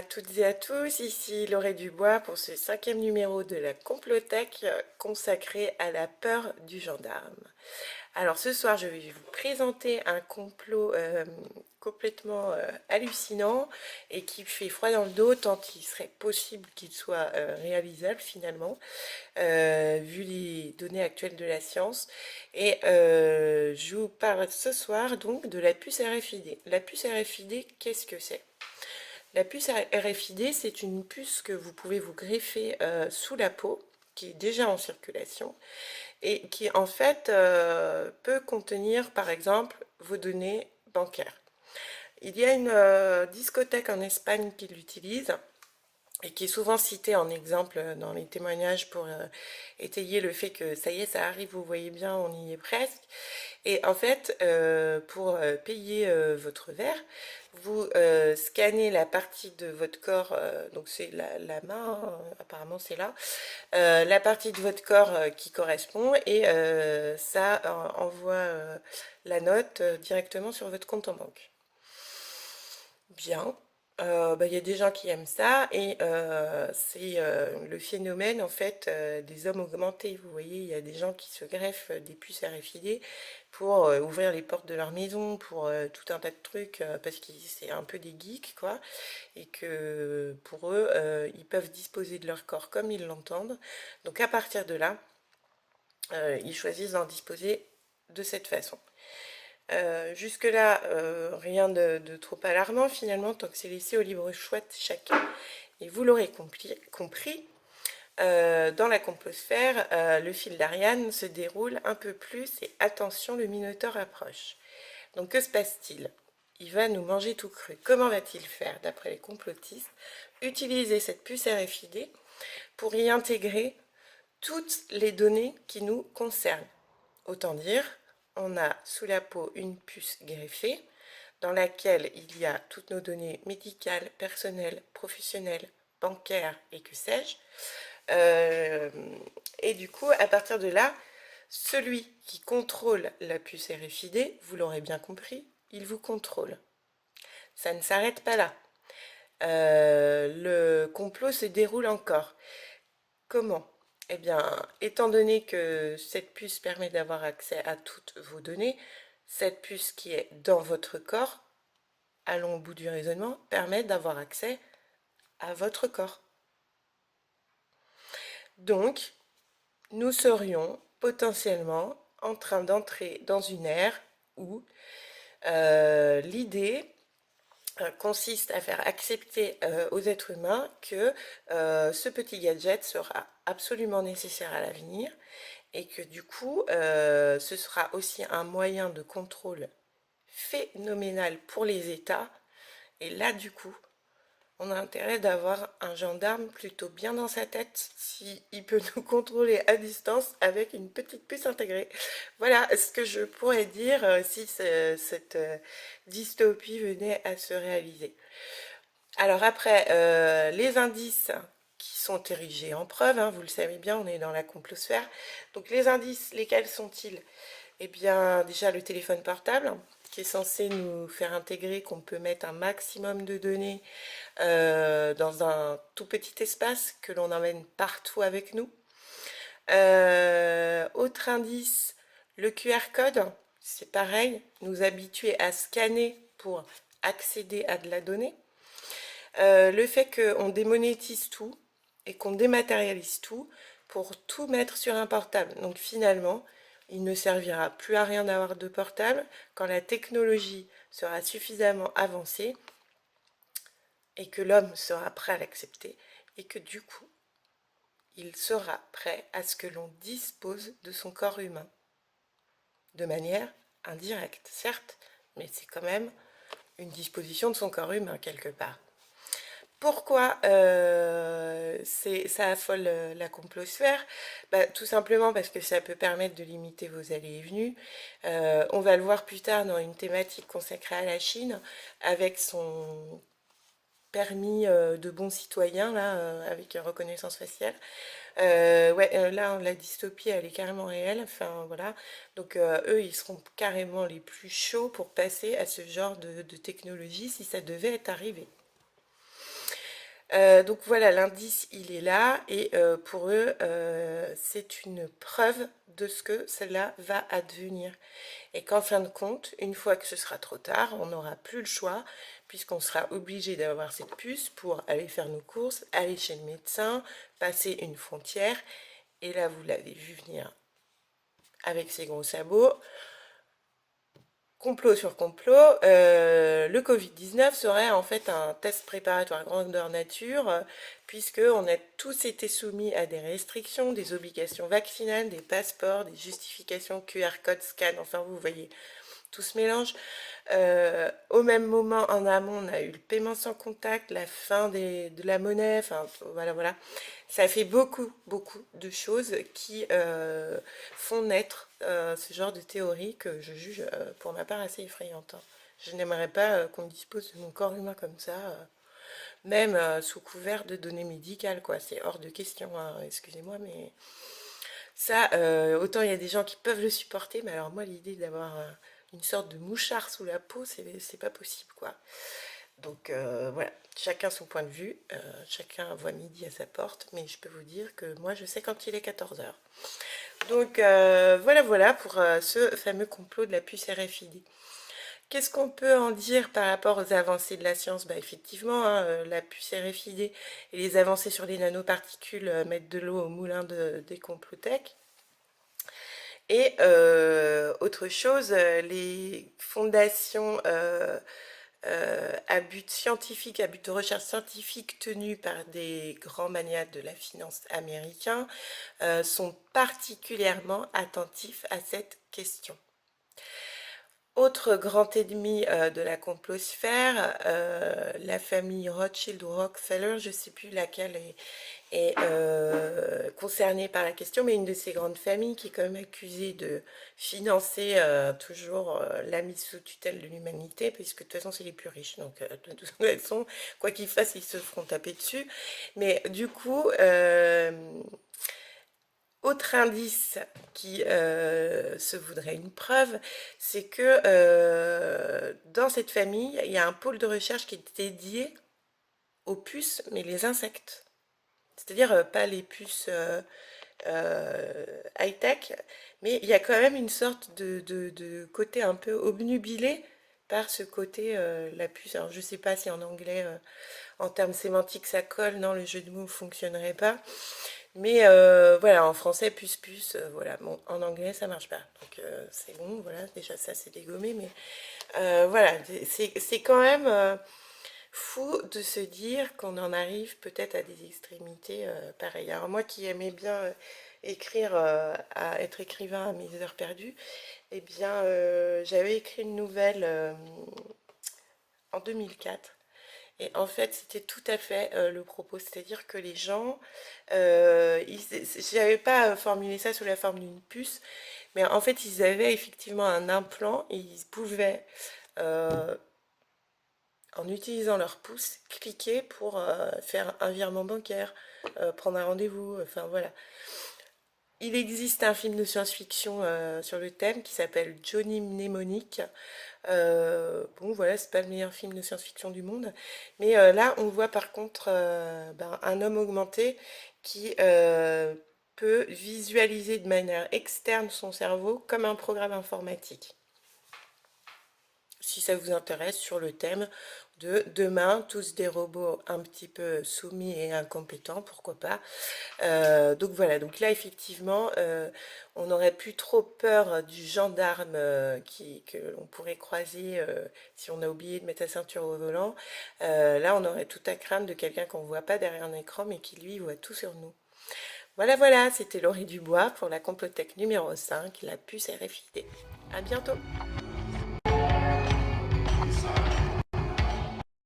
toutes et à tous, ici Laurée Dubois pour ce 5e numéro de la Complothèque consacré à la peur du gendarme. Alors ce soir je vais vous présenter un complot complètement hallucinant et qui fait froid dans le dos tant il serait possible qu'il soit réalisable finalement, vu les données actuelles de la science. Et je vous parle ce soir donc de la puce RFID. La puce RFID, qu'est-ce que c'est? La puce RFID, c'est une puce que vous pouvez vous greffer sous la peau, qui est déjà en circulation, et qui en fait peut contenir par exemple vos données bancaires. Il y a une discothèque en Espagne qui l'utilise et qui est souvent citée en exemple dans les témoignages pour étayer le fait que ça y est, ça arrive, vous voyez bien, on y est presque. Et en fait, pour payer votre verre, vous scannez la partie de votre corps, donc c'est la main, hein, apparemment c'est là, la partie de votre corps qui correspond et ça envoie la note directement sur votre compte en banque. Bien. Il y a des gens qui aiment ça et c'est le phénomène en fait des hommes augmentés. Vous voyez, il y a des gens qui se greffent des puces RFID pour ouvrir les portes de leur maison, pour tout un tas de trucs, parce que c'est un peu des geeks quoi, et que pour eux, ils peuvent disposer de leur corps comme ils l'entendent. Donc à partir de là, ils choisissent d'en disposer de cette façon. Jusque-là, rien de trop alarmant finalement, tant que c'est laissé au libre choix de chacun. Et vous l'aurez compris, dans la composphère, le fil d'Ariane se déroule un peu plus et attention, le Minotaure approche. Donc que se passe-t-il? Il va nous manger tout cru. Comment va-t-il faire, d'après les complotistes? Utiliser cette puce RFID pour y intégrer toutes les données qui nous concernent. Autant dire, on a sous la peau une puce greffée dans laquelle il y a toutes nos données médicales, personnelles, professionnelles, bancaires et que sais-je. Et du coup, à partir de là, celui qui contrôle la puce RFID, vous l'aurez bien compris, il vous contrôle. Ça ne s'arrête pas là. Le complot se déroule encore. Comment? Eh bien, étant donné que cette puce permet d'avoir accès à toutes vos données, cette puce qui est dans votre corps, allons au bout du raisonnement, permet d'avoir accès à votre corps. Donc, nous serions potentiellement en train d'entrer dans une ère où l'idée consiste à faire accepter aux êtres humains que ce petit gadget sera absolument nécessaire à l'avenir et que du coup, ce sera aussi un moyen de contrôle phénoménal pour les États. Et là, du coup, on a intérêt d'avoir un gendarme plutôt bien dans sa tête s'il peut nous contrôler à distance avec une petite puce intégrée. Voilà ce que je pourrais dire si cette dystopie venait à se réaliser. Alors après, les indices qui sont érigés en preuve, hein, vous le savez bien, on est dans la complosphère. Donc les indices, lesquels sont-ils? Eh bien, déjà le téléphone portable, qui est censé nous faire intégrer qu'on peut mettre un maximum de données dans un tout petit espace que l'on emmène partout avec nous. Autre indice, le QR code, c'est pareil, nous habituer à scanner pour accéder à de la donnée. Le fait qu'on démonétise tout et qu'on dématérialise tout pour tout mettre sur un portable. Donc finalement, il ne servira plus à rien d'avoir de portable quand la technologie sera suffisamment avancée et que l'homme sera prêt à l'accepter et que du coup, il sera prêt à ce que l'on dispose de son corps humain. De manière indirecte, certes, mais c'est quand même une disposition de son corps humain quelque part. Pourquoi ça affole la complosphère? Tout simplement parce que ça peut permettre de limiter vos allées et venues. On va le voir plus tard dans une thématique consacrée à la Chine, avec son permis de bon citoyen, là, avec reconnaissance faciale. Ouais, là, la dystopie, elle est carrément réelle. Enfin, voilà. Donc, eux, ils seront carrément les plus chauds pour passer à ce genre de technologie si ça devait être arrivé. Donc voilà, l'indice, il est là et pour eux, c'est une preuve de ce que cela va advenir. Et qu'en fin de compte, une fois que ce sera trop tard, on n'aura plus le choix puisqu'on sera obligé d'avoir cette puce pour aller faire nos courses, aller chez le médecin, passer une frontière. Et là, vous l'avez vu venir avec ses gros sabots. Complot sur complot, le Covid-19 serait en fait un test préparatoire grandeur nature, puisque on a tous été soumis à des restrictions, des obligations vaccinales, des passeports, des justifications QR code scan, enfin vous voyez, tout se mélange. Au même moment, en amont, on a eu le paiement sans contact, la fin de la monnaie, enfin voilà, voilà. Ça fait beaucoup, beaucoup de choses qui font naître ce genre de théorie que je juge pour ma part assez effrayante, hein. Je n'aimerais pas qu'on dispose de mon corps humain comme ça, même sous couvert de données médicales, quoi. C'est hors de question, hein. Excusez-moi, mais ça, autant il y a des gens qui peuvent le supporter, mais alors moi, l'idée d'avoir une sorte de mouchard sous la peau, c'est pas possible, quoi. Donc voilà, chacun son point de vue, chacun voit midi à sa porte, mais je peux vous dire que moi, je sais quand il est 14 heures. Donc voilà, voilà pour ce fameux complot de la puce RFID. Qu'est-ce qu'on peut en dire par rapport aux avancées de la science? Bah effectivement, hein, la puce RFID et les avancées sur les nanoparticules mettent de l'eau au moulin des complothèques. Et autre chose, les fondations à but scientifique, à but de recherche scientifique tenues par des grands magnats de la finance américains sont particulièrement attentifs à cette question. Autre grand ennemi de la complosphère, la famille Rothschild ou Rockefeller, je ne sais plus laquelle est concernée par la question, mais une de ces grandes familles qui est quand même accusée de financer toujours la mise sous tutelle de l'humanité, puisque de toute façon c'est les plus riches, donc de toute façon, quoi qu'ils fassent, ils se feront taper dessus. Mais du coup, autre indice qui se voudrait une preuve, c'est que dans cette famille, il y a un pôle de recherche qui est dédié aux puces, mais les insectes. C'est-à-dire pas les puces high-tech, mais il y a quand même une sorte de côté un peu obnubilé par ce côté la puce. Alors je ne sais pas si en anglais, en termes sémantiques, ça colle, non, le jeu de mots ne fonctionnerait pas. Mais voilà, en français, puce, puce, voilà. Bon, en anglais, ça marche pas. Donc c'est bon, voilà, déjà ça c'est dégommé, mais voilà, c'est quand même fou de se dire qu'on en arrive peut-être à des extrémités pareilles. Alors moi qui aimais bien écrire, à être écrivain à mes heures perdues, eh bien j'avais écrit une nouvelle en 2004. Et en fait, c'était tout à fait le propos, c'est-à-dire que les gens, je n'avais pas formulé ça sous la forme d'une puce, mais en fait, ils avaient effectivement un implant et ils pouvaient, euh, en utilisant leur pouce, cliquer pour faire un virement bancaire, prendre un rendez-vous, enfin voilà. Il existe un film de science-fiction sur le thème qui s'appelle Johnny Mnemonic. Bon, voilà, c'est pas le meilleur film de science-fiction du monde, mais là, on voit par contre ben, un homme augmenté qui peut visualiser de manière externe son cerveau comme un programme informatique. Si ça vous intéresse, sur le thème de demain, tous des robots un petit peu soumis et incompétents, pourquoi pas. Donc voilà, donc là effectivement, on n'aurait plus trop peur du gendarme que l'on pourrait croiser si on a oublié de mettre sa ceinture au volant. Là, on aurait tout à craindre de quelqu'un qu'on ne voit pas derrière un écran, mais qui lui voit tout sur nous. Voilà, voilà, c'était Laurie Dubois pour la Complotech numéro 5, la puce RFID. À bientôt!